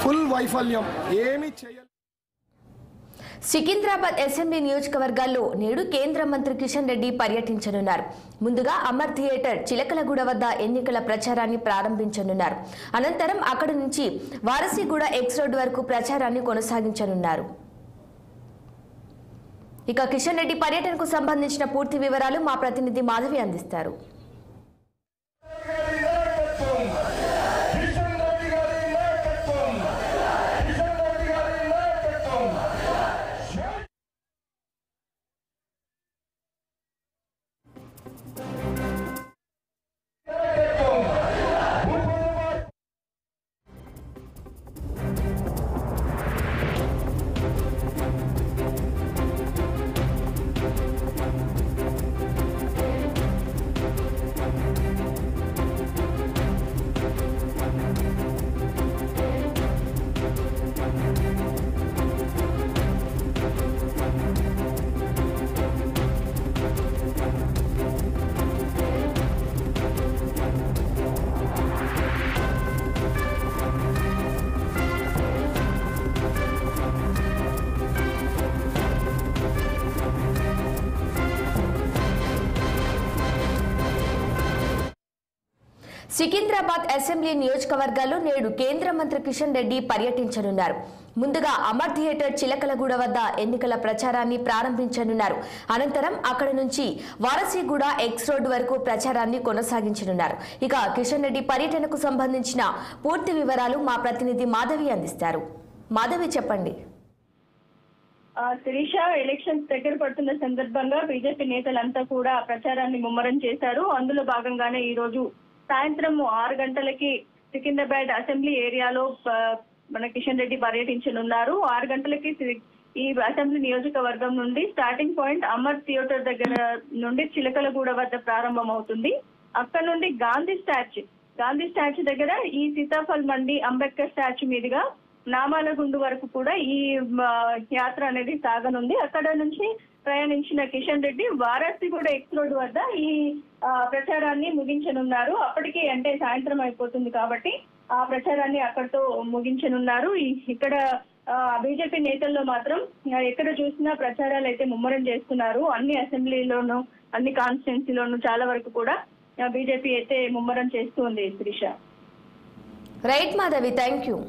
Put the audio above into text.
Full వైఫల్యం ఏమీ చేయాలి. సికింద్రాబాద్ అసెంబ్లీ నియోజకవర్గాల్లో నేడు కేంద్ర మంత్రి కిషన్ రెడ్డి పర్యటించనున్నారు. ముందుగా అమర్ థియేటర్ చిలకలగూడ వద్ద ఎన్నికల ప్రచారాన్ని ప్రారంభించనున్నారు. అనంతరం అక్కడి నుంచి వారసిగూడ ఎక్స్ రోడ్ వరకు ప్రచారాన్ని కొనసాగించనున్నారు. ఇక కిషన్ రెడ్డి పర్యటనకు సంబంధించిన పూర్తి వివరాలు మా ప్రతినిధి మాధవి అందిస్తారు. సికింద్రాబాద్ అసెంబ్లీ నియోజకవర్గాల్లో నేడు కేంద్ర మంత్రి కిషన్ రెడ్డి పర్యటించనున్నారు. ముందుగా అమర్ థియేటర్ చిలకలగూడ వద్ద ఎన్నికల ప్రచారాన్ని ప్రారంభించనున్నారు. అనంతరం అక్కడి నుంచి వారసిగూడ ఎక్స్ రోడ్ వరకు ప్రచారాన్ని కొనసాగించనున్నారు. ఇక కిషన్ రెడ్డి పర్యటనకు సంబంధించిన పూర్తి వివరాలు మా ప్రతినిధి మాధవి అందిస్తారు. మాధవి, చెప్పండి. శిరీష, ఎలక్షన్స్ దగ్గర పడుతున్న సందర్భంగా బీజేపీ నేతలంతా కూడా ప్రచారాన్ని ముమ్మరం చేశారు. అందులో భాగంగానే ఈ రోజు సాయంత్రం 6 గంటలకి సికింద్రాబాద్ అసెంబ్లీ ఏరియాలో మన కిషన్ రెడ్డి పర్యటించనున్నారు. 6 గంటలకి ఈ అసెంబ్లీ నియోజకవర్గం నుండి స్టార్టింగ్ పాయింట్ అమర్ థియేటర్ దగ్గర నుండి చిలకలగూడ వద్ద ప్రారంభం అవుతుంది. అక్కడ నుండి గాంధీ స్టాచ్యూ దగ్గర ఈ సీతాఫల్ మండి అంబేద్కర్ స్టాచ్యూ మీదుగా నామాలగుండు వరకు కూడా ఈ యాత్ర అనేది సాగనుంది. అక్కడ నుంచి ప్రయాణించిన కిషన్ రెడ్డి వారసిగూడ ఎక్స్ రోడ్ వద్ద ఈ ప్రచారాన్ని ముగించనున్నారు. అప్పటికి అంటే సాయంత్రం అయిపోతుంది కాబట్టి ఆ ప్రచారాన్ని అక్కడితో ముగించనున్నారు. ఇక్కడ బీజేపీ నేతల్లో మాత్రం ఎక్కడ చూసినా ప్రచారాలు అయితే ముమ్మరం చేస్తున్నారు. అన్ని అసెంబ్లీలోనూ అన్ని కాన్స్టిట్యున్సీలోనూ చాలా వరకు కూడా బీజేపీ అయితే ముమ్మరం చేస్తుంది. Srisha. Right Madhavi, thank you.